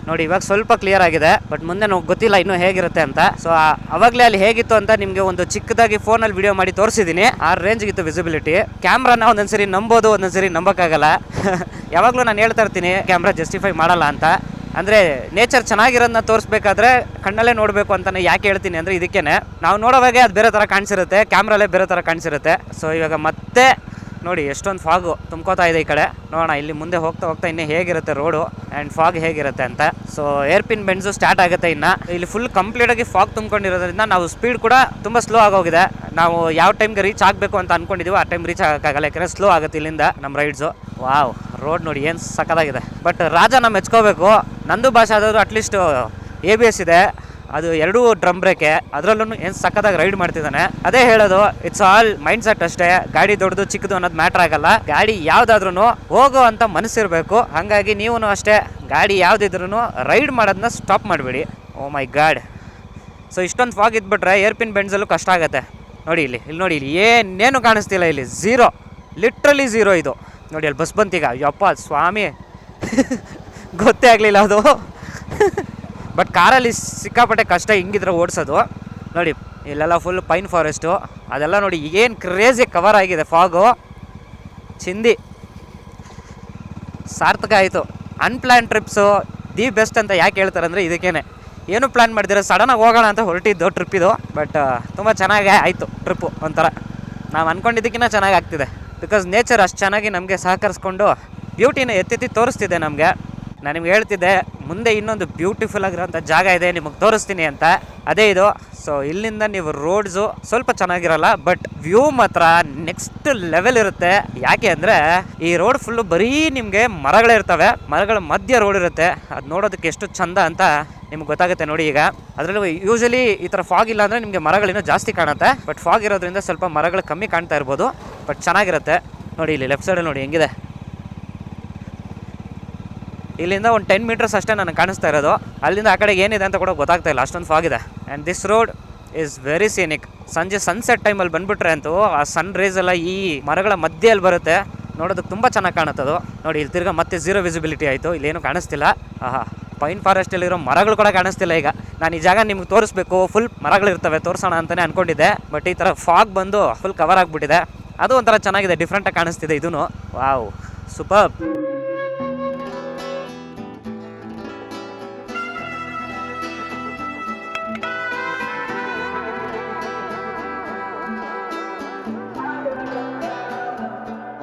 ನೋಡಿ ಇವಾಗ ಸ್ವಲ್ಪ ಕ್ಲಿಯರ್ ಆಗಿದೆ, ಬಟ್ ಮುಂದೆ ಗೊತ್ತಿಲ್ಲ ಇನ್ನೂ ಹೇಗಿರುತ್ತೆ ಅಂತ. ಸೊ ಅವಾಗಲೇ ಅಲ್ಲಿ ಹೇಗಿತ್ತು ಅಂತ ನಿಮಗೆ ಒಂದು ಚಿಕ್ಕದಾಗಿ ಫೋನಲ್ಲಿ ವಿಡಿಯೋ ಮಾಡಿ ತೋರಿಸಿದ್ದೀನಿ. ಆ ರೇಂಜ್ಗೆ ಇತ್ತು ವಿಸಿಬಿಲಿಟಿ. ಕ್ಯಾಮ್ರಾನ ಒಂದೊಂದ್ಸರಿ ನಂಬೋದು, ಒಂದೊಂದ್ಸರಿ ನಂಬಕ್ಕಾಗಲ್ಲ. ಯಾವಾಗಲೂ ನಾನು ಹೇಳ್ತಾ ಇರ್ತೀನಿ ಕ್ಯಾಮ್ರಾ ಜಸ್ಟಿಫೈ ಮಾಡಲ್ಲ ಅಂತ. ಅಂದರೆ ನೇಚರ್ ಚೆನ್ನಾಗಿರೋದನ್ನ ತೋರಿಸ್ಬೇಕಾದ್ರೆ ಕಣ್ಣಲ್ಲೇ ನೋಡಬೇಕು ಅಂತಾನೆ ಯಾಕೆ ಹೇಳ್ತೀನಿ ಅಂದರೆ ಇದಕ್ಕೇನೆ. ನಾವು ನೋಡೋವಾಗೆ ಅದು ಬೇರೆ ಥರ ಕಾಣಿಸಿರುತ್ತೆ, ಕ್ಯಾಮ್ರಲ್ಲೇ ಬೇರೆ ಥರ ಕಾಣಿಸಿರುತ್ತೆ. ಸೊ ಇವಾಗ ಮತ್ತೆ ನೋಡಿ ಎಷ್ಟೊಂದು ಫಾಗು ತುಂಬ್ಕೋತಾ ಇದೆ ಈ ಕಡೆ. ನೋಡೋಣ ಇಲ್ಲಿ ಮುಂದೆ ಹೋಗ್ತಾ ಹೋಗ್ತಾ ಇನ್ನೂ ಹೇಗಿರುತ್ತೆ ರೋಡು ಆ್ಯಂಡ್ ಫಾಗ್ ಹೇಗಿರುತ್ತೆ ಅಂತ. ಸೊ ಏರ್ಪಿನ್ ಬೆಂಡ್ಸು ಸ್ಟಾರ್ಟ್ ಆಗುತ್ತೆ. ಇನ್ನು ಇಲ್ಲಿ ಫುಲ್ ಕಂಪ್ಲೀಟಾಗಿ ಫಾಗ್ ತುಂಬ್ಕೊಂಡಿರೋದ್ರಿಂದ ನಾವು ಸ್ಪೀಡ್ ಕೂಡ ತುಂಬ ಸ್ಲೋ ಆಗೋಗಿದೆ. ನಾವು ಯಾವ ಟೈಮ್ಗೆ ರೀಚ್ ಆಗಬೇಕು ಅಂತ ಅಂದ್ಕೊಂಡಿದ್ದೀವೋ ಆ ಟೈಮ್ ರೀಚ್ ಆಗೋಕ್ಕಾಗಲ್ಲ, ಯಾಕಂದರೆ ಸ್ಲೋ ಆಗುತ್ತೆ ಇಲ್ಲಿಂದ ನಮ್ಮ ರೈಡ್ಸು. ವಾವ್, ರೋಡ್ ನೋಡಿ ಏನು ಸಕ್ಕತ್ತಾಗಿದೆ. ಬಟ್ ರಾಜನ ಮೆಚ್ಕೋಬೇಕು. ನಂದು ಭಾಷೆ ಆದರೂ ಅಟ್ಲೀಸ್ಟ್ ABS ಇದೆ, ಅದು 2 ಡ್ರಮ್ ಬ್ರೇಕೆ, ಅದರಲ್ಲೂ ಏನು ಸಕ್ಕತ್ತಾಗಿ ರೈಡ್ ಮಾಡ್ತಿದ್ದಾನೆ. ಅದೇ ಹೇಳೋದು, ಇಟ್ಸ್ ಆಲ್ ಮೈಂಡ್ ಸೆಟ್ ಅಷ್ಟೇ. ಗಾಡಿ ದೊಡ್ಡದು ಚಿಕ್ಕದು ಅನ್ನೋದು ಮ್ಯಾಟ್ರ್ ಆಗಲ್ಲ. ಗಾಡಿ ಯಾವುದಾದ್ರೂ ಹೋಗೋ ಅಂತ ಮನಸ್ಸಿರಬೇಕು. ಹಾಗಾಗಿ ನೀವು ಅಷ್ಟೇ ಗಾಡಿ ಯಾವುದಿದ್ರೂ ರೈಡ್ ಮಾಡೋದನ್ನ ಸ್ಟಾಪ್ ಮಾಡಿಬಿಡಿ. ಓ ಮೈ ಗಾಡ್. ಸೊ ಇಷ್ಟೊಂದು ಫಾಗ್ ಇದ್ಬಿಟ್ರೆ ಏರ್ಪಿನ್ ಬೆಂಡ್ಸಲ್ಲೂ ಕಷ್ಟ ಆಗುತ್ತೆ. ನೋಡಿ ಇಲ್ಲಿ ನೋಡಿ, ಇಲ್ಲಿ ಏನೇನು ಕಾಣಿಸ್ತಿಲ್ಲ. ಇಲ್ಲಿ ಝೀರೋ, ಲಿಟ್ರಲಿ ಝೀರೋ. ಇದು ನೋಡಿ ಅಲ್ಲಿ ಬಸ್ ಬಂತೀಗ, ಯಪ್ಪ ಸ್ವಾಮಿ ಗೊತ್ತೇ ಆಗಲಿಲ್ಲ ಅದು. ಬಟ್ ಕಾರಲ್ಲಿ ಸಿಕ್ಕಾಪಟ್ಟೆ ಕಷ್ಟ ಹಿಂಗಿದ್ರೆ ಓಡಿಸೋದು. ನೋಡಿ ಇಲ್ಲೆಲ್ಲ ಫುಲ್ ಪೈನ್ ಫಾರೆಸ್ಟು, ಅದೆಲ್ಲ ನೋಡಿ ಏನು ಕ್ರೇಜಿ ಕವರ್ ಆಗಿದೆ ಫಾಗು. ಚಿಂದಿ ಸಾರ್ಥಕ ಆಯಿತು. ಅನ್ಪ್ಲ್ಯಾನ್ ಟ್ರಿಪ್ಸು ದಿ ಬೆಸ್ಟ್ ಅಂತ ಯಾಕೆ ಹೇಳ್ತಾರೆ ಅಂದರೆ ಇದಕ್ಕೇನೆ. ಏನು ಪ್ಲ್ಯಾನ್ ಮಾಡಿದ್ರೆ ಸಡನ್ನಾಗಿ ಹೋಗೋಣ ಅಂತ ಹೊರಟಿದ್ದು ಟ್ರಿಪ್ಪಿದು. ಬಟ್ ತುಂಬ ಚೆನ್ನಾಗೇ ಆಯಿತು ಟ್ರಿಪ್ಪು. ಒಂಥರ ನಾವು ಅಂದ್ಕೊಂಡಿದ್ದಕ್ಕಿಂತ ಚೆನ್ನಾಗಿ ಆಗ್ತಿದೆ. ಬಿಕಾಸ್ ನೇಚರ್ ಅಷ್ಟು ಚೆನ್ನಾಗಿ ನಮಗೆ ಸಹಕರಿಸ್ಕೊಂಡು ಬ್ಯೂಟಿನ ಎತ್ತೆತ್ತಿ ತೋರಿಸ್ತಿದೆ ನಮಗೆ. ನಾನು ನಿಮ್ಗೆ ಹೇಳ್ತಿದ್ದೆ ಮುಂದೆ ಇನ್ನೊಂದು ಬ್ಯೂಟಿಫುಲ್ ಆಗಿರೋಂಥ ಜಾಗ ಇದೆ, ನಿಮಗೆ ತೋರಿಸ್ತೀನಿ ಅಂತ. ಅದೇ ಇದು. ಸೊ ಇಲ್ಲಿಂದ ನೀವು ರೋಡ್ಸು ಸ್ವಲ್ಪ ಚೆನ್ನಾಗಿರಲ್ಲ, ಬಟ್ ವ್ಯೂ ಮಾತ್ರ ನೆಕ್ಸ್ಟ್ ಲೆವೆಲ್ ಇರುತ್ತೆ. ಯಾಕೆ ಅಂದರೆ ಈ ರೋಡ್ ಫುಲ್ಲು ಬರೀ ನಿಮಗೆ ಮರಗಳೇ ಇರ್ತವೆ, ಮರಗಳ ಮಧ್ಯ ರೋಡ್ ಇರುತ್ತೆ. ಅದು ನೋಡೋದಕ್ಕೆ ಎಷ್ಟು ಚಂದ ಅಂತ ನಿಮ್ಗೆ ಗೊತ್ತಾಗುತ್ತೆ ನೋಡಿ. ಈಗ ಅದರಲ್ಲೂ ಯೂಶಲಿ ಈ ಥರ ಫಾಗ್ ಇಲ್ಲ ಅಂದರೆ ನಿಮಗೆ ಮರಗಳಿನ್ನೂ ಜಾಸ್ತಿ ಕಾಣುತ್ತೆ. ಬಟ್ ಫಾಗ್ ಇರೋದ್ರಿಂದ ಸ್ವಲ್ಪ ಮರಗಳು ಕಮ್ಮಿ ಕಾಣ್ತಾ ಇರ್ಬೋದು, ಬಟ್ ಚೆನ್ನಾಗಿರುತ್ತೆ. ನೋಡಿ ಇಲ್ಲಿ ಲೆಫ್ಟ್ ಸೈಡಲ್ಲಿ ನೋಡಿ ಹೆಂಗಿದೆ. ಇಲ್ಲಿಂದ ಒಂದು 10 ಮೀಟರ್ಸ್ ಅಷ್ಟೇ ನನಗೆ ಕಾಣಿಸ್ತಾ ಇರೋದು. ಅಲ್ಲಿಂದ ಆ ಕಡೆ ಏನಿದೆ ಅಂತ ಕೂಡ ಗೊತ್ತಾಗ್ತಾ ಇಲ್ಲ, ಅಷ್ಟೊಂದು ಫಾಗ್ ಇದೆ. And this road is very scenic. ಸಂಜೆ ಸನ್ಸೆಟ್ ಟೈಮಲ್ಲಿ ಬಂದುಬಿಟ್ರೆ ಅಂತೂ ಆ ಸನ್ ರೇಸ್ ಎಲ್ಲ ಈ ಮರಗಳ ಮಧ್ಯೆಯಲ್ಲಿ ಬರುತ್ತೆ, ನೋಡೋದಕ್ಕೆ ತುಂಬ ಚೆನ್ನಾಗಿ ಕಾಣುತ್ತದು. ನೋಡಿ ಇಲ್ಲಿ ತಿರ್ಗಾ ಮತ್ತೆ ಝೀರೋ ವಿಸಿಬಿಲಿಟಿ ಆಯಿತು, ಇಲ್ಲೇನು ಕಾಣಿಸ್ತಿಲ್ಲ. ಆಹಾ, ಪೈನ್ ಫಾರೆಸ್ಟಲ್ಲಿರೋ ಮರಗಳು ಕೂಡ ಕಾಣಿಸ್ತಿಲ್ಲ. ಈಗ ನಾನು ಈ ಜಾಗ ನಿಮ್ಗೆ ತೋರಿಸ್ಬೇಕು, ಫುಲ್ ಮರಗಳಿರ್ತವೆ ತೋರಿಸೋಣ ಅಂತಲೇ ಅಂದ್ಕೊಂಡಿದ್ದೆ. ಬಟ್ ಈ ಥರ ಫಾಗ್ ಬಂದು ಫುಲ್ ಕವರ್ ಆಗಿಬಿಟ್ಟಿದೆ. ಅದು ಒಂಥರ ಚೆನ್ನಾಗಿದೆ, ಡಿಫ್ರೆಂಟಾಗಿ ಕಾಣಿಸ್ತಿದೆ ಇದೂ. Wow, super.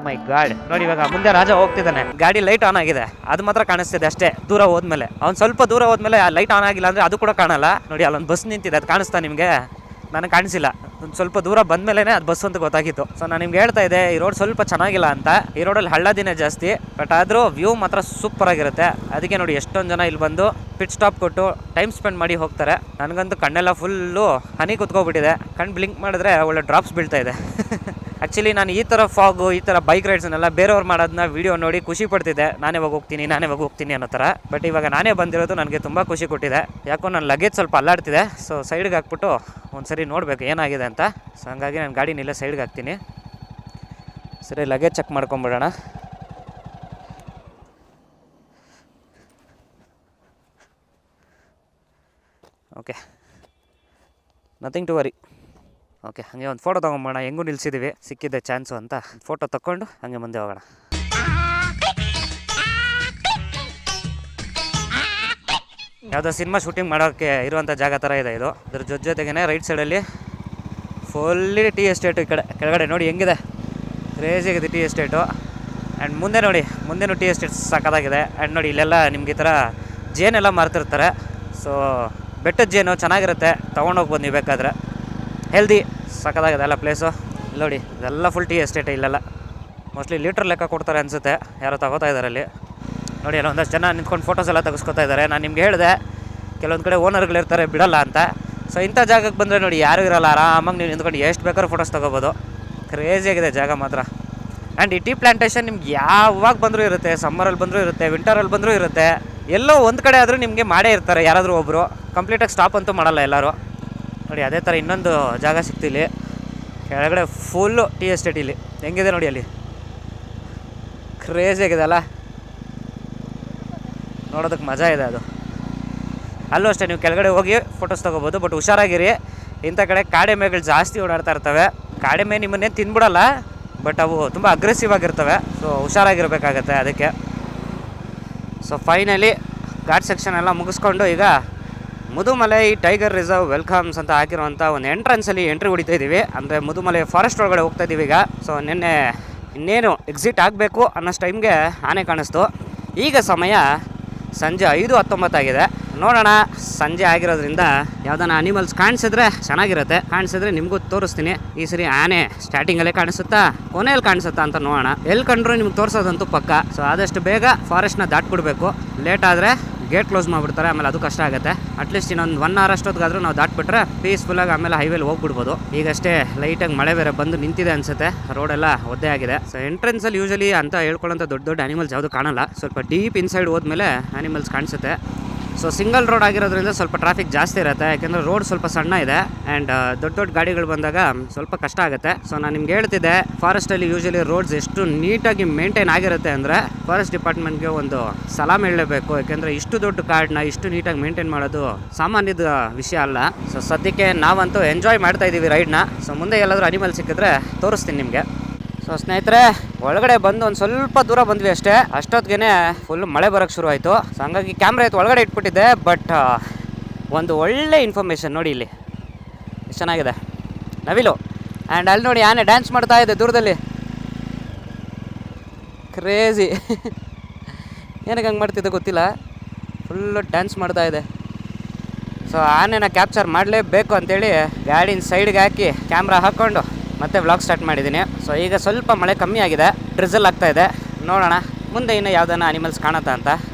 ಮೈ ಗಾಡ್, ನೋಡಿ ಇವಾಗ ಮುಂದೆ ರಾಜ ಹೋಗ್ತಿದ್ದಾನೆ. ಗಾಡಿ ಲೈಟ್ ಆನ್ ಆಗಿದೆ, ಅದು ಮಾತ್ರ ಕಾಣಿಸ್ತಿದೆ ಅಷ್ಟೇ. ದೂರ ಹೋದ್ಮೇಲೆ ಅವ್ನು ಸ್ವಲ್ಪ ದೂರ ಹೋದ್ಮೇಲೆ ಆ ಲೈಟ್ ಆನ್ ಆಗಿಲ್ಲ ಅಂದರೆ ಅದು ಕೂಡ ಕಾಣಲ್ಲ. ನೋಡಿ ಅಲ್ಲೊಂದು ಬಸ್ ನಿಂತಿದೆ, ಅದು ಕಾಣಿಸ್ತಾ ನಿಮಗೆ? ನನಗೆ ಕಾಣಿಸಿಲ್ಲ. ಒಂದು ಸ್ವಲ್ಪ ದೂರ ಬಂದಮೇಲೆ ಅದು ಬಸ್ ಅಂತ ಗೊತ್ತಾಗಿತ್ತು. ಸೊ ನಾನು ನಿಮ್ಗೆ ಹೇಳ್ತಾ ಇದ್ದೆ ಈ ರೋಡ್ ಸ್ವಲ್ಪ ಚೆನ್ನಾಗಿಲ್ಲ ಅಂತ. ಈ ರೋಡಲ್ಲಿ ಹಳ್ಳದಿನೇ ಜಾಸ್ತಿ, ಬಟ್ ಆದರೂ ವ್ಯೂ ಮಾತ್ರ ಸೂಪರ್ ಆಗಿರುತ್ತೆ. ಅದಕ್ಕೆ ನೋಡಿ ಎಷ್ಟೊಂದು ಜನ ಇಲ್ಲಿ ಬಂದು ಪಿಟ್ ಸ್ಟಾಪ್ ಕೊಟ್ಟು ಟೈಮ್ ಸ್ಪೆಂಡ್ ಮಾಡಿ ಹೋಗ್ತಾರೆ. ನನಗಂತೂ ಕಣ್ಣೆಲ್ಲ ಫುಲ್ಲು ಹನಿ ಕುತ್ಕೊಬಿಟ್ಟಿದೆ. ಕಣ್ಣು ಬ್ಲಿಂಕ್ ಮಾಡಿದ್ರೆ ಒಳ್ಳೆ ಡ್ರಾಪ್ಸ್ ಬೀಳ್ತಾ ಇದೆ. ಆ್ಯಕ್ಚುಲಿ ನಾನು ಈ ಥರ ಫಾಗು, ಈ ಥರ ಬೈಕ್ ರೈಡ್ಸನ್ನೆಲ್ಲ ಬೇರೆಯವ್ರು ಮಾಡೋದನ್ನ ವೀಡಿಯೋ ನೋಡಿ ಖುಷಿ ಪಡ್ತಿದ್ದೆ. ನಾನೇ ಹೋಗ್ತೀನಿ ಅನ್ನೋ ಥರ. ಬಟ್ ಇವಾಗ ನಾನೇ ಬಂದಿರೋದು ನನಗೆ ತುಂಬ ಖುಷಿ ಕೊಟ್ಟಿದೆ. ಯಾಕೋ ನನ್ನ ಲಗೇಜ್ ಸ್ವಲ್ಪ ಅಲ್ಲಾಡ್ತಿದೆ. ಸೊ ಸೈಡ್ಗೆ ಹಾಕ್ಬಿಟ್ಟು ಒಂದು ಸರಿ ನೋಡಬೇಕು ಏನಾಗಿದೆ ಅಂತ. ಸೊ ಹಂಗಾಗಿ ನಾನು ಗಾಡಿನೆಲ್ಲ ಸೈಡ್ಗೆ ಹಾಕ್ತೀನಿ. ಸರಿ, ಲಗೇಜ್ ಚೆಕ್ ಮಾಡ್ಕೊಂಬಿಡೋಣ. Okay, nothing to worry. Okay, ಹಾಗೆ ಒಂದು ಫೋಟೋ ತೊಗೊಂಬೋಣ. ಹೆಂಗೂ ನಿಲ್ಸಿದ್ದೀವಿ, ಸಿಕ್ಕಿದ್ದೆ ಚಾನ್ಸು ಅಂತ ಫೋಟೋ ತೊಗೊಂಡು ಹಾಗೆ ಮುಂದೆ ಹೋಗೋಣ. ಯಾವುದೋ ಸಿನಿಮಾ ಶೂಟಿಂಗ್ ಮಾಡೋಕ್ಕೆ ಇರುವಂಥ ಜಾಗ ಥರ ಇದೆ ಇದು. ಅದ್ರ ಜೊತೆಗೇ ರೈಟ್ ಸೈಡಲ್ಲಿ ಫುಲ್ಲಿ ಟೀ ಎಸ್ಟೇಟು. ಈ ಕಡೆ ಕೆಳಗಡೆ ನೋಡಿ ಹೆಂಗಿದೆ, ಕ್ರೇಜಿಯಾಗಿದೆ ಟೀ ಎಸ್ಟೇಟು. ಆ್ಯಂಡ್ ಮುಂದೆ ನೋಡಿ, ಮುಂದೆನೂ ಟೀ ಎಸ್ಟೇಟ್ ಸಾಕಾಗಿದೆ. ಆ್ಯಂಡ್ ನೋಡಿ ಇಲ್ಲೆಲ್ಲ ನಿಮ್ಗೆ ಈ ಥರ ಜೇನೆಲ್ಲ ಮಾರ್ತಿರ್ತಾರೆ. ಸೊ ಬೆಟ್ಟದ ಜೇನು ಚೆನ್ನಾಗಿರುತ್ತೆ, ತೊಗೊಂಡೋಗ್ಬೋದು ನೀವು ಬೇಕಾದರೆ. ಹೆಲ್ದಿ ಸಕ್ಕತ್ತಾಗಿದೆ ಎಲ್ಲ ಪ್ಲೇಸು. ಇಲ್ಲಿ ನೋಡಿ ಇದೆಲ್ಲ ಫುಲ್ ಟೀ ಎಸ್ಟೇಟ್. ಇಲ್ಲೆಲ್ಲ ಮೋಸ್ಟ್ಲಿ ಲೀಟ್ರ್ ಲೆಕ್ಕ ಕೊಡ್ತಾರೆ ಅನಿಸುತ್ತೆ, ಯಾರೋ ತಗೋತಾ ಇದ್ದಾರೆ ಅಲ್ಲಿ. ನೋಡಿ ಎಲ್ಲ ಒಂದಷ್ಟು ಜನ ನಿಂತ್ಕೊಂಡು ಫೋಟೋಸ್ ಎಲ್ಲ ತೆಗೆಸ್ಕೊತಾ ಇದ್ದಾರೆ. ನಾನು ನಿಮ್ಗೆ ಹೇಳಿದೆ ಕೆಲವೊಂದು ಕಡೆ ಓನರ್ಗಳಿರ್ತಾರೆ, ಬಿಡಲ್ಲ ಅಂತ. ಸೊ ಇಂಥ ಜಾಗಕ್ಕೆ ಬಂದರೆ ನೋಡಿ ಯಾರೂ ಇರೋಲ್ಲ, ಆರಾಮಾಗಿ ನೀವು ನಿಂತ್ಕೊಂಡು ಎಷ್ಟು ಬೇಕಾದ್ರೂ ಫೋಟೋಸ್ ತೊಗೋಬೋದು. ಕ್ರೇಜಿಯಾಗಿದೆ ಜಾಗ ಮಾತ್ರ. ಆ್ಯಂಡ್ ಈ ಟೀ ಪ್ಲಾಂಟೇಶನ್ ನಿಮ್ಗೆ ಯಾವಾಗ ಬಂದರೂ ಇರುತ್ತೆ, ಸಮ್ಮರಲ್ಲಿ ಬಂದರೂ ಇರುತ್ತೆ, ವಿಂಟರಲ್ಲಿ ಬಂದರೂ ಇರುತ್ತೆ. ಎಲ್ಲೋ ಒಂದು ಕಡೆ ಆದರೂ ನಿಮಗೆ ಮಾಡೇ ಇರ್ತಾರೆ ಯಾರಾದರೂ ಒಬ್ಬರು. ಕಂಪ್ಲೀಟಾಗಿ ಸ್ಟಾಪ್ ಅಂತೂ ಮಾಡಲ್ಲ ಎಲ್ಲರೂ. ನೋಡಿ ಅದೇ ಥರ ಇನ್ನೊಂದು ಜಾಗ ಸಿಗ್ತಿಲ್ಲಿ ಕೆಳಗಡೆ ಫುಲ್ಲು ಟೀ ಎಸ್ಟೇಟ್. ಇಲ್ಲಿ ಹೆಂಗಿದೆ ನೋಡಿ, ಅಲ್ಲಿ ಕ್ರೇಜಿ ಆಗಿದೆ ಅಲ್ಲ, ನೋಡೋದಕ್ಕೆ ಮಜಾ ಇದೆ ಅದು. ಅಲ್ಲೂ ಅಷ್ಟೇ ನೀವು ಕೆಳಗಡೆ ಹೋಗಿ ಫೋಟೋಸ್ ತೊಗೋಬೋದು. ಬಟ್ ಹುಷಾರಾಗಿರಿ, ಇಂಥ ಕಡೆ ಕಾಡೆಮ್ಮೆಗಳು ಜಾಸ್ತಿ ಓಡಾಡ್ತಾ ಇರ್ತವೆ. ಕಾಡೆಮ್ಮೆ ನಿಮ್ಮನ್ನೇ ತಿಂದ್ಬಿಡಲ್ಲ, ಬಟ್ ಅವು ತುಂಬ ಅಗ್ರೆಸಿವ್ ಆಗಿರ್ತವೆ. ಸೊ ಹುಷಾರಾಗಿರ್ಬೇಕಾಗತ್ತೆ ಅದಕ್ಕೆ. ಸೊ ಫೈನಲಿ ಘಾಟ್ ಸೆಕ್ಷನ್ ಎಲ್ಲ ಮುಗಿಸ್ಕೊಂಡು ಈಗ ಮುದುಮಲೈ ಟೈಗರ್ ರಿಸರ್ವ್ ವೆಲ್ಕಮ್ಸ್ ಅಂತ ಹಾಕಿರುವಂಥ ಒಂದು ಎಂಟ್ರೆನ್ಸಲ್ಲಿ ಎಂಟ್ರಿ ಹೊಡಿತಾ ಇದ್ದೀವಿ. ಅಂದರೆ ಮುದುಮಲೈ ಫಾರೆಸ್ಟ್ ಒಳಗಡೆ ಹೋಗ್ತಾ ಇದ್ದೀವಿ ಈಗ. ಸೊ ನಿನ್ನೆ ಇನ್ನೇನು ಎಕ್ಸಿಟ್ ಆಗಬೇಕು ಅನ್ನೋಷ್ಟು ಟೈಮ್ಗೆ ಆನೆ ಕಾಣಿಸ್ತು. ಈಗ ಸಮಯ ಸಂಜೆ 5:19 ಆಗಿದೆ. ನೋಡೋಣ, ಸಂಜೆ ಆಗಿರೋದ್ರಿಂದ ಯಾವ್ದಾನ ಅನಿಮಲ್ಸ್ ಕಾಣಿಸಿದ್ರೆ ಚೆನ್ನಾಗಿರುತ್ತೆ. ಕಾಣಿಸಿದ್ರೆ ನಿಮಗೂ ತೋರಿಸ್ತೀನಿ. ಈ ಸರಿ ಆನೆ ಸ್ಟಾರ್ಟಿಂಗಲ್ಲೇ ಕಾಣಿಸುತ್ತಾ ಕೊನೆಯಲ್ಲಿ ಕಾಣಿಸುತ್ತಾ ಅಂತ ನೋಡೋಣ. ಎಲ್ಲಿ ಕಂಡ್ರು ನಿಮ್ಗೆ ತೋರಿಸೋದಂತೂ ಪಕ್ಕ. ಸೊ ಆದಷ್ಟು ಬೇಗ ಫಾರೆಸ್ಟ್ನ ದಾಟ್ಬಿಡ್ಬೇಕು. ಲೇಟ್ ಆದರೆ ಗೇಟ್ ಕ್ಲೋಸ್ ಮಾಡಿಬಿಡ್ತಾರೆ, ಆಮೇಲೆ ಅದು ಕಷ್ಟ ಆಗುತ್ತೆ. ಅಟ್ಲೀಸ್ಟ್ ಇನ್ನೊಂದು 1 hour ಅಷ್ಟೊತ್ತಿಗಾದ್ರೂ ನಾವು ದಾಟ್ಬಿಟ್ರೆ ಪೀಸ್ಫುಲ್ಲಾಗಿ ಆಮೇಲೆ ಹೈವೇಲಿ ಹೋಗ್ಬಿಡ್ಬೋದು. ಈಗಷ್ಟೇ ಲೈಟಾಗಿ ಮಳೆ ಬೇರೆ ಬಂದು ನಿಂತಿದೆ ಅನ್ಸುತ್ತೆ, ರೋಡೆಲ್ಲ ಒದ್ದೆ ಆಗಿದೆ. ಸೊ ಎಂಟ್ರೆನ್ಸಲ್ಲಿ ಯೂಶಲಿ ಅಂತ ಹೇಳ್ಕೊಳ್ಳೋಂಥ ದೊಡ್ಡ ದೊಡ್ಡ ಅನಿಮಲ್ಸ್ ಯಾವುದು ಕಾಣಲ್ಲ. ಸ್ವಲ್ಪ ಡೀಪ್ ಇನ್ಸೈಡ್ ಹೋದ್ಮೇಲೆ ಅನಿಮಲ್ಸ್ ಕಾಣಿಸುತ್ತೆ. ಸೊ ಸಿಂಗಲ್ ರೋಡ್ ಆಗಿರೋದ್ರಿಂದ ಸ್ವಲ್ಪ ಟ್ರಾಫಿಕ್ ಜಾಸ್ತಿ ಇರುತ್ತೆ, ಯಾಕೆಂದರೆ ರೋಡ್ ಸ್ವಲ್ಪ ಸಣ್ಣ ಇದೆ. ಆ್ಯಂಡ್ ದೊಡ್ಡ ದೊಡ್ಡ ಗಾಡಿಗಳು ಬಂದಾಗ ಸ್ವಲ್ಪ ಕಷ್ಟ ಆಗುತ್ತೆ. ಸೊ ನಾನು ನಿಮ್ಗೆ ಹೇಳ್ತಿದ್ದೆ, ಫಾರೆಸ್ಟಲ್ಲಿ ಯೂಶಲಿ ರೋಡ್ಸ್ ಎಷ್ಟು ನೀಟಾಗಿ ಮೇಂಟೈನ್ ಆಗಿರುತ್ತೆ ಅಂದರೆ ಫಾರೆಸ್ಟ್ ಡಿಪಾರ್ಟ್ಮೆಂಟ್ಗೆ ಒಂದು ಸಲಾಮ್ ಹೇಳಲೇಬೇಕು. ಯಾಕೆಂದರೆ ಇಷ್ಟು ದೊಡ್ಡ ಕಾಡನ್ನ ಇಷ್ಟು ನೀಟಾಗಿ ಮೇಂಟೈನ್ ಮಾಡೋದು ಸಾಮಾನ್ಯದ ವಿಷಯ ಅಲ್ಲ. ಸೊ ಸದ್ಯಕ್ಕೆ ನಾವಂತೂ ಎಂಜಾಯ್ ಮಾಡ್ತಾ ಇದ್ದೀವಿ ರೈಡ್ನ. ಸೊ ಮುಂದೆ ಎಲ್ಲಾದರೂ ಅನಿಮಲ್ ಸಿಕ್ಕಿದ್ರೆ ತೋರಿಸ್ತೀನಿ ನಿಮಗೆ. ಸೊ ಸ್ನೇಹಿತರೆ, ಒಳಗಡೆ ಬಂದು ಒಂದು ಸ್ವಲ್ಪ ದೂರ ಬಂದ್ವಿ ಅಷ್ಟೇ. ಅಷ್ಟೊತ್ತಿಗೆ ಫುಲ್ ಮಳೆ ಬರೋಕ್ಕೆ ಶುರು ಆಯಿತು. ಸೊ ಹಂಗಾಗಿ ಕ್ಯಾಮ್ರಾ ಎತ್ತು ಒಳಗಡೆ ಇಟ್ಬಿಟ್ಟಿದ್ದೆ. ಬಟ್ ಒಂದು ಒಳ್ಳೆ ಇನ್ಫಾರ್ಮೇಷನ್ ನೋಡಿ, ಇಲ್ಲಿ ಎಷ್ಟು ಚೆನ್ನಾಗಿದೆ ನವಿಲು. ಆ್ಯಂಡ್ ಅಲ್ಲಿ ನೋಡಿ ಆನೆ ಡ್ಯಾನ್ಸ್ ಮಾಡ್ತಾ ಇದೆ ದೂರದಲ್ಲಿ. ಕ್ರೇಜಿ ಏನಕ್ಕೆ ಹಂಗೆ ಮಾಡ್ತಿದ್ದೆ ಗೊತ್ತಿಲ್ಲ, ಫುಲ್ಲು ಡ್ಯಾನ್ಸ್ ಮಾಡ್ತಾ ಇದೆ. ಸೊ ಆನೆನ ಕ್ಯಾಪ್ಚರ್ ಮಾಡಲೇಬೇಕು ಅಂತೇಳಿ ಗಾಡಿನ ಸೈಡ್ಗೆ ಹಾಕಿ ಕ್ಯಾಮ್ರಾ ಹಾಕ್ಕೊಂಡು ಮತ್ತೆ ವ್ಲಾಗ್ ಸ್ಟಾರ್ಟ್ ಮಾಡಿದ್ದೀನಿ. ಸೊ ಈಗ ಸ್ವಲ್ಪ ಮಳೆ ಕಮ್ಮಿ ಆಗಿದೆ, ಡ್ರಿಸಲ್ ಆಗ್ತಾ ಇದೆ. ನೋಡೋಣ ಮುಂದೆ ಇನ್ನೂ ಯಾವ್ದಾನ ಅನಿಮಲ್ಸ್ ಕಾಣುತ್ತಾ ಅಂತ.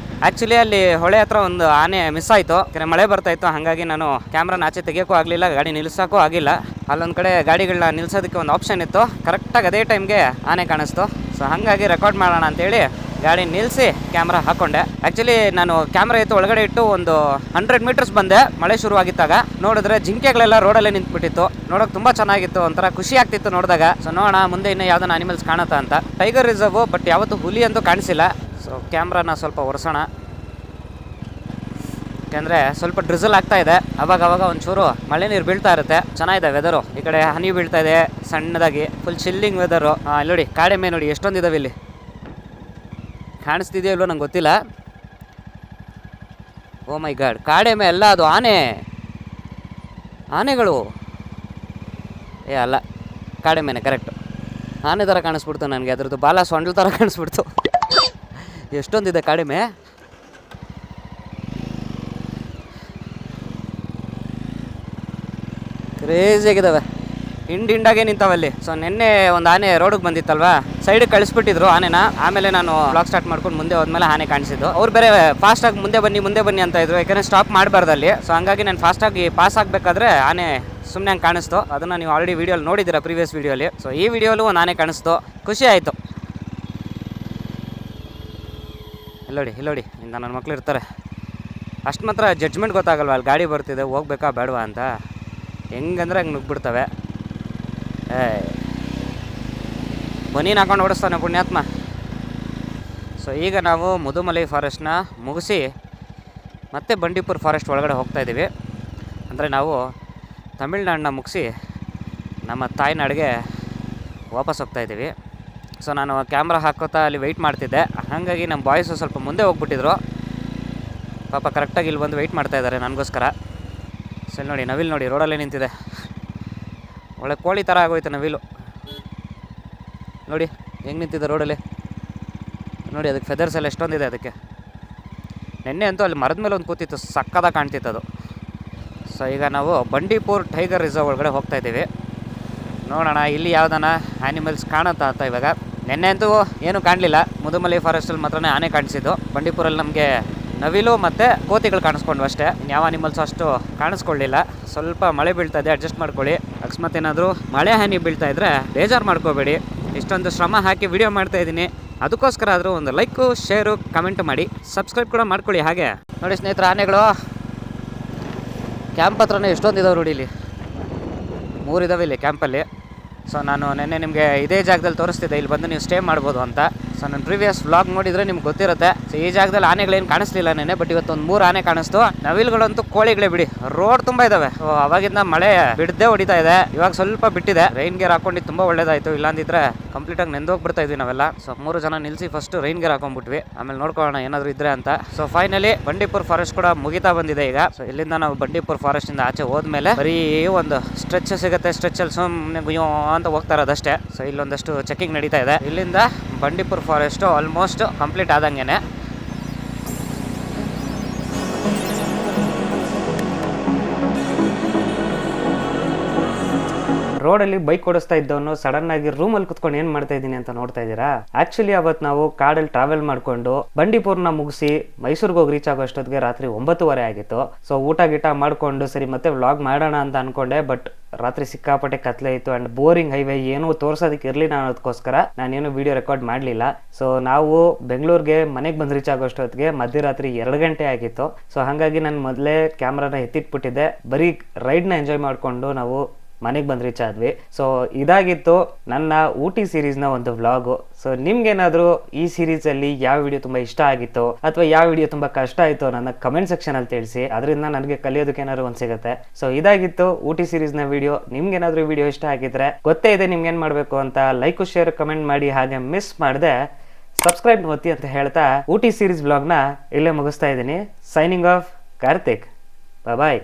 ಆ್ಯಕ್ಚುಲಿ ಅಲ್ಲಿ ಹೊಳೆ ಹತ್ರ ಒಂದು ಆನೆ ಮಿಸ್ ಆಯಿತು, ಯಾಕಂದರೆ ಮಳೆ ಬರ್ತಾಯಿತ್ತು. ಹಾಗಾಗಿ ನಾನು ಕ್ಯಾಮ್ರಾನ ಆಚೆ ತೆಗಿಯೋಕ್ಕೂ ಆಗಲಿಲ್ಲ, ಗಾಡಿ ನಿಲ್ಲಿಸೋಕ್ಕೂ ಆಗಿಲ್ಲ. ಅಲ್ಲೊಂದು ಕಡೆ ಗಾಡಿಗಳನ್ನ ನಿಲ್ಲಿಸೋದಕ್ಕೆ ಒಂದು ಆಪ್ಷನ್ ಇತ್ತು, ಕರೆಕ್ಟಾಗಿ ಅದೇ ಟೈಮ್ಗೆ ಆನೆ ಕಾಣಿಸ್ತು. ಸೊ ಹಾಗಾಗಿ ರೆಕಾರ್ಡ್ ಮಾಡೋಣ ಅಂತೇಳಿ ಗಾಡಿ ನಿಲ್ಲಿಸಿ ಕ್ಯಾಮ್ರಾ ಹಾಕ್ಕೊಂಡೆ. ಆ್ಯಕ್ಚುಲಿ ನಾನು ಕ್ಯಾಮ್ರಾ ಎತ್ತು ಒಳಗಡೆ ಇಟ್ಟು ಒಂದು 100 meters ಬಂದೆ ಮಳೆ ಶುರುವಾಗಿದ್ದಾಗ. ನೋಡಿದ್ರೆ ಜಿಂಕೆಗಳೆಲ್ಲ ರೋಡಲ್ಲೇ ನಿಂತ್ಬಿಟ್ಟಿತ್ತು. ನೋಡೋಕೆ ತುಂಬ ಚೆನ್ನಾಗಿತ್ತು, ಒಂಥರ ಖುಷಿ ಆಗ್ತಿತ್ತು ನೋಡಿದಾಗ. ಸೊ ನೋಡೋಣ ಮುಂದೆ ಇನ್ನೂ ಯಾವ್ದಾನ ಅನಿಮಲ್ಸ್ ಕಾಣುತ್ತಾ ಅಂತ. ಟೈಗರ್ ರಿಸರ್ವ್, ಬಟ್ ಯಾವತ್ತೂ ಹುಲಿ ಅಂತೂ ಕಾಣಿಸಿಲ್ಲ. ಸೊ ಕ್ಯಾಮ್ರಾನ ಸ್ವಲ್ಪ ಒರೆಸೋಣ, ಯಾಕೆಂದರೆ ಸ್ವಲ್ಪ ಡ್ರಿಸಲ್ ಆಗ್ತಾ ಇದೆ. ಅವಾಗ ಒಂಚೂರು ಮಳೆ ನೀರು ಬೀಳ್ತಾ ಇರುತ್ತೆ. ಚೆನ್ನಾಗಿದೆ ವೆದರು. ಈ ಕಡೆ ಹನಿ ಬೀಳ್ತಾ ಇದೆ ಸಣ್ಣದಾಗಿ, ಫುಲ್ ಚಿಲ್ಲಿಂಗ್ ವೆದರು. ನೋಡಿ ಕಾಡೆಮ್ಮೆ ನೋಡಿ ಎಷ್ಟೊಂದಿದಾವೆ ಇಲ್ಲಿ. ಕಾಣಿಸ್ತಿದೆಯೋ ಇಲ್ವೋ ನಂಗೆ ಗೊತ್ತಿಲ್ಲ. ಓ ಮೈ ಗಾಡ್, ಕಾಡೆಮ್ಮೆ ಎಲ್ಲ ಅದು ಆನೆಗಳು. ಅಲ್ಲ, ಕಾಡೆಮ್ಮೆನೆ ಕರೆಕ್ಟು. ಆನೆ ಥರ ಕಾಣಿಸ್ಬಿಡ್ತು ನನಗೆ, ಅದ್ರದ್ದು ಬಾಲ ಸೊಂಡ್ಲ ಥರ ಕಾಣಿಸ್ಬಿಡ್ತು. ಎಷ್ಟೊಂದಿದೆ ಕಾಡೆಮ್ಮೆ. ಕ್ರೇಜಿಯಾಗಿದ್ದಾವೆ, ಹಿಂಡಾಗೆ ನಿಂತಾವಲ್ಲಿ. ಸೊ ನಿನ್ನೆ ಒಂದು ಆನೆ ರೋಡಿಗೆ ಬಂದಿತ್ತಲ್ವಾ, ಸೈಡಿಗೆ ಕಳಿಸ್ಬಿಟ್ಟಿದ್ರು ಆನೆನ. ಆಮೇಲೆ ನಾನು ಬ್ಲಾಗ್ ಸ್ಟಾರ್ಟ್ ಮಾಡ್ಕೊಂಡು ಮುಂದೆ ಹೋದ್ಮೇಲೆ ಆನೆ ಕಾಣಿಸಿದ್ದು. ಅವ್ರು ಬೇರೆ ಫಾಸ್ಟಾಗಿ ಮುಂದೆ ಬನ್ನಿ ಅಂತ ಇದ್ರು, ಯಾಕಂದರೆ ಸ್ಟಾಪ್ ಮಾಡಬಾರ್ದು ಅಲ್ಲಿ. ಸೊ ಹಂಗಾಗಿ ನಾನು ಫಾಸ್ಟಾಗಿ ಪಾಸ್ ಆಗಬೇಕಾದ್ರೆ ಆನೆ ಸುಮ್ಮನೆ ಹಂಗೆ ಕಾಣಿಸ್ತು. ಅದನ್ನು ನೀವು ಆಲ್ರೆಡಿ ವೀಡಿಯೋಲಿ ನೋಡಿದ್ದೀರಾ, ಪ್ರೀವಿಯಸ್ ವೀಡಿಯೋಲಿ. ಸೊ ಈ ವಿಡಿಯೋಲು ಒಂದು ಆನೆ ಕಾಣಿಸ್ತು, ಖುಷಿ ಆಯಿತು. ಇಲ್ಲೋಡಿ ಇಂದ ನನ್ನ ಮಕ್ಳು ಇರ್ತಾರೆ. ಅಷ್ಟು ಮಾತ್ರ ಜಡ್ಜ್ಮೆಂಟ್ ಗೊತ್ತಾಗಲ್ವ, ಅಲ್ಲಿ ಗಾಡಿ ಬರ್ತಿದೆ ಹೋಗ್ಬೇಕಾ ಬೇಡವಾ ಅಂತ. ಹೆಂಗಂದ್ರೆ ಹಂಗೆ ನುಗ್ಬಿಡ್ತವೆ. ಬನೀನು ಹಾಕೊಂಡು ಓಡಿಸ್ತಾನೆ ಪುಣ್ಯಾತ್ಮ. ಸೊ ಈಗ ನಾವು ಮುದುಮಲೈ ಫಾರೆಸ್ಟ್ನ ಮುಗಿಸಿ ಮತ್ತೆ ಬಂಡೀಪುರ ಫಾರೆಸ್ಟ್ ಒಳಗಡೆ ಹೋಗ್ತಾಯಿದ್ದೀವಿ. ಅಂದರೆ ನಾವು ತಮಿಳ್ನಾಡನ್ನ ಮುಗಿಸಿ ನಮ್ಮ ತಾಯ್ನಾಡಿಗೆ ವಾಪಸ್ ಹೋಗ್ತಾಯಿದ್ದೀವಿ. ಸೊ ನಾನು ಕ್ಯಾಮ್ರಾ ಹಾಕೋತಾ ಅಲ್ಲಿ ವೆಯ್ಟ್ ಮಾಡ್ತಿದ್ದೆ. ಹಾಗಾಗಿ ನಮ್ಮ ಬಾಯ್ಸು ಸ್ವಲ್ಪ ಮುಂದೆ ಹೋಗ್ಬಿಟ್ಟಿದ್ರು. ಪಾಪ ಕರೆಕ್ಟಾಗಿ ಇಲ್ಲಿ ಬಂದು ವೆಯ್ಟ್ ಮಾಡ್ತಾಯಿದ್ದಾರೆ ನನಗೋಸ್ಕರ. ಸೊ ನೋಡಿ ನವಿಲು ನೋಡಿ ರೋಡಲ್ಲೇ ನಿಂತಿದೆ. ಒಳ್ಳೆ ಕೋಳಿ ಥರ ಆಗೋಯ್ತು ನವಿಲು. ನೋಡಿ ಹೆಂಗೆ ನಿಂತಿದೆ ರೋಡಲ್ಲಿ. ನೋಡಿ ಅದಕ್ಕೆ ಫೆದರ್ಸ್ ಎಲ್ಲ ಎಷ್ಟೊಂದಿದೆ ಅದಕ್ಕೆ. ನೆನ್ನೆ ಅಂತೂ ಅಲ್ಲಿ ಮರದ ಮೇಲೆ ಒಂದು ಕೂತಿತ್ತು, ಸಕ್ಕದಾಗಿ ಕಾಣ್ತಿತ್ತು ಅದು. ಸೊ ಈಗ ನಾವು ಬಂಡೀಪುರ್ ಟೈಗರ್ ರಿಸರ್ವ್ ಒಳಗಡೆ ಹೋಗ್ತಾಯಿದ್ದೀವಿ. ನೋಡೋಣ ಇಲ್ಲಿ ಯಾವ್ದಾನ ಆ್ಯನಿಮಲ್ಸ್ ಕಾಣುತ್ತಾ ಅಂತ. ಇವಾಗ ನೆನ್ನೆ ಅಂತೂ ಏನೂ ಕಾಣಲಿಲ್ಲ, ಮುದುಮಲೈ ಫಾರೆಸ್ಟಲ್ಲಿ ಮಾತ್ರ ಆನೆ ಕಾಣಿಸಿದ್ದು. ಬಂಡೀಪುರಲ್ಲಿ ನಮಗೆ ನವಿಲು ಮತ್ತು ಕೋತಿಗಳು ಕಾಣಿಸ್ಕೊಂಡ್ವು ಅಷ್ಟೇ, ಇನ್ಯಾವ ಅನಿಮಲ್ಸ್ ಅಷ್ಟು ಕಾಣಿಸ್ಕೊಳ್ಳಿಲ್ಲ. ಸ್ವಲ್ಪ ಮಳೆ ಬೀಳ್ತಾ ಇದೆ, ಅಡ್ಜಸ್ಟ್ ಮಾಡ್ಕೊಳ್ಳಿ. ಅಕಸ್ಮಾತ್ ಏನಾದರೂ ಮಳೆ ಹಾನಿ ಬೀಳ್ತಾ ಇದ್ದರೆ ಬೇಜಾರು ಮಾಡ್ಕೋಬೇಡಿ. ಇಷ್ಟೊಂದು ಶ್ರಮ ಹಾಕಿ ವಿಡಿಯೋ ಮಾಡ್ತಾಯಿದ್ದೀನಿ, ಅದಕ್ಕೋಸ್ಕರ ಆದರೂ ಒಂದು ಲೈಕು, ಶೇರು, ಕಮೆಂಟ್ ಮಾಡಿ, ಸಬ್ಸ್ಕ್ರೈಬ್ ಕೂಡ ಮಾಡ್ಕೊಳ್ಳಿ. ಹಾಗೆ ನೋಡಿ ಸ್ನೇಹಿತರೆ, ಆನೆಗಳು ಕ್ಯಾಂಪ್ ಹತ್ರನೇ ಎಷ್ಟೊಂದಿದ್ದಾವೆ ನೋಡಿ. ಇಲ್ಲಿ 3 ಇದ್ದಾವೆ ಇಲ್ಲಿ ಕ್ಯಾಂಪಲ್ಲಿ. ಸೊ ನಾನು ನೆನ್ನೆ ನಿಮಗೆ ಇದೇ ಜಾಗದಲ್ಲಿ ತೋರಿಸ್ತಿದ್ದೆ, ಇಲ್ಲಿ ಬಂದು ನೀವು ಸ್ಟೇ ಮಾಡ್ಬೋದು ಅಂತ. ಸೊ ನನ್ನ ಪ್ರೀವಿಯಸ್ ವ್ಲಾಗ್ ನೋಡಿದ್ರೆ ನಿಮ್ಗೆ ಗೊತ್ತಿರುತ್ತೆ. ಸೊ ಈ ಜಾಗದಲ್ಲಿ ಆನೆಗಳೇನು ಕಾಣಿಸ್ಲಿಲ್ಲ ನೆನೆ, ಬಟ್ ಇವತ್ತು ಒಂದು 3 ಆನೆ ಕಾಣಿಸ್ತು. ನವಿಲ್ಗಳಂತೂ ಕೋಳಿಗಳೇ ಬಿಡಿ, ರೋಡ್ ತುಂಬಾ ಇದಾವೆ. ಸೊ ಅವಾಗಿಂದ ಮಳೆ ಬಿಡದೆ ಹೊಡಿತಾ ಇದೆ, ಇವಾಗ ಸ್ವಲ್ಪ ಬಿಟ್ಟಿದೆ. ರೈನ್ ಗೇರ್ ಹಾಕೊಂಡು ತುಂಬಾ ಒಳ್ಳೇದಾಯ್ತು, ಇಲ್ಲಾಂದಿದ್ರೆ ಕಂಪ್ಲೀಟ್ ಆಗಿ ನೆಂದೋಗ್ಬಿಡ್ತಾ ಇದ್ವಿ ನಾವೆಲ್ಲ. ಸೊ 3 ಜನ ನಿಲ್ಸಿ ಫಸ್ಟ್ ರೈನ್ ಗೇರ್ ಹಾಕೊಂಡ್ಬಿಟ್ವಿ, ಆಮೇಲೆ ನೋಡ್ಕೊಳ್ಳೋಣ ಏನಾದ್ರು ಇದ್ರೆ ಅಂತ. ಸೊ ಫೈನಲಿ ಬಂಡೀಪುರ್ ಫಾರೆಸ್ಟ್ ಕೂಡ ಮುಗಿತಾ ಬಂದಿದೆ ಈಗ. ಸೊ ಇಲ್ಲಿಂದ ನಾವು ಬಂಡೀಪುರ್ ಫಾರೆಸ್ಟ್ ಇಂದ ಆಚೆ ಹೋದ್ಮೇಲೆ ಬರೀ ಒಂದು ಸ್ಟ್ರೆಚ್ ಸಿಗುತ್ತೆ, ಸ್ಟ್ರೆಚ್ ಅಲ್ಲಿ ಸುಮ್ಮನೆ ಗುಯ್ಯೋ ಅಂತ ಹೋಗ್ತಾ ಇರೋದಷ್ಟೇ. ಸೊ ಇಲ್ಲೊಂದಷ್ಟು ಚೆಕಿಂಗ್ ನಡೀತಾ ಇದೆ. ಇಲ್ಲಿಂದ ಬಂಡೀಪುರ್ ಫಾರೆಸ್ಟ್ ಆಲ್ಮೋಸ್ಟ್ ಕಂಪ್ಲೀಟ್ ಆದಂಗೆನೆ. ರೋಡಲ್ಲಿ ಬೈಕ್ ಓಡಿಸ್ತಾ ಇದ್ದವನು ಸಡನ್ ಆಗಿ ರೂಮ್ ಅಲ್ಲಿ ಕುತ್ಕೊಂಡು ಏನ್ ಮಾಡ್ತಾ ಇದ್ದೀನಿ ಅಂತ ನೋಡ್ತಾ ಇದ್ದೀರಾ. ಆಕ್ಚುಲಿ ಅವತ್ ನಾವು ಕಾಡಲ್ಲಿ ಟ್ರಾವೆಲ್ ಮಾಡ್ಕೊಂಡು ಬಂಡೀಪುರ್ನ ಮುಗಿಸಿ ಮೈಸೂರ್ಗೆ ಹೋಗಿ ರೀಚ್ ಆಗೋ ಅಷ್ಟೊತ್ತಿಗೆ ರಾತ್ರಿ 9:30 ಆಗಿತ್ತು. ಸೊ ಊಟ ಗೀಟ ಮಾಡ್ಕೊಂಡು ಸರಿ ಮತ್ತೆ ವ್ಲಾಗ್ ಮಾಡೋಣ ಅಂತ ಅನ್ಕೊಂಡೆ, ಬಟ್ ರಾತ್ರಿ ಸಿಕ್ಕಾಪಟ್ಟೆ ಕತ್ಲೆ ಇತ್ತು ಅಂಡ್ ಬೋರಿಂಗ್ ಹೈವೇ, ಏನು ತೋರ್ಸೋದಕ್ಕೆ ಇರ್ಲಿಲ್ಲ ಅನ್ನೋದಕ್ಕೋಸ್ಕರ ನಾನೇನು ವಿಡಿಯೋ ರೆಕಾರ್ಡ್ ಮಾಡ್ಲಿಲ್ಲ. ಸೊ ನಾವು ಬೆಂಗಳೂರಿಗೆ ಮನೆಗೆ ಬಂದು ರೀಚ್ ಆಗೋ ಅಷ್ಟೊತ್ತಿಗೆ ಮಧ್ಯರಾತ್ರಿ 2 ಗಂಟೆ ಆಗಿತ್ತು. ಸೊ ಹಾಗಾಗಿ ನಾನು ಮೊದಲೇ ಕ್ಯಾಮ್ರಾನ ಎತ್ತಿಟ್ಬಿಟ್ಟಿದ್ದೆ, ಬರೀ ರೈಡ್ನ ಎಂಜಾಯ್ ಮಾಡ್ಕೊಂಡು ನಾವು ಮನೆಗೆ ಬಂದು ರೀಚ್ ಆದ್ವಿ. ಸೊ ಇದಾಗಿತ್ತು ನನ್ನ ಊಟಿ ಸೀರೀಸ್ನ ಒಂದು ವ್ಲಾಗು. ಸೊ ನಿಮ್ಗೇನಾದರೂ ಈ ಸೀರೀಸಲ್ಲಿ ಯಾವ ವಿಡಿಯೋ ತುಂಬ ಇಷ್ಟ ಆಗಿತ್ತು ಅಥವಾ ಯಾವ ವಿಡಿಯೋ ತುಂಬ ಕಷ್ಟ ಆಯಿತು ನನ್ನ ಕಮೆಂಟ್ ಸೆಕ್ಷನಲ್ಲಿ ತಿಳಿಸಿ, ಅದರಿಂದ ನನಗೆ ಕಲಿಯೋದಕ್ಕೆ ಏನಾದ್ರು ಒಂದು ಸಿಗುತ್ತೆ. ಸೊ ಇದಾಗಿತ್ತು ಊಟಿ ಸೀರೀಸ್ನ ವಿಡಿಯೋ. ನಿಮ್ಗೇನಾದರೂ ವಿಡಿಯೋ ಇಷ್ಟ ಆಗಿದ್ರೆ ಗೊತ್ತೇ ಇದೆ ನಿಮ್ಗೇನು ಮಾಡಬೇಕು ಅಂತ. ಲೈಕ್ ಶೇರ್ ಕಮೆಂಟ್ ಮಾಡಿ, ಹಾಗೆ ಮಿಸ್ ಮಾಡದೆ ಸಬ್ಸ್ಕ್ರೈಬ್ ಒತ್ತಿ ಅಂತ ಹೇಳ್ತಾ ಊಟಿ ಸೀರೀಸ್ ವ್ಲಾಗ್ನ ಇಲ್ಲೇ ಮುಗಿಸ್ತಾ ಇದ್ದೀನಿ. Signing off Karthik. ಬಾಯ್.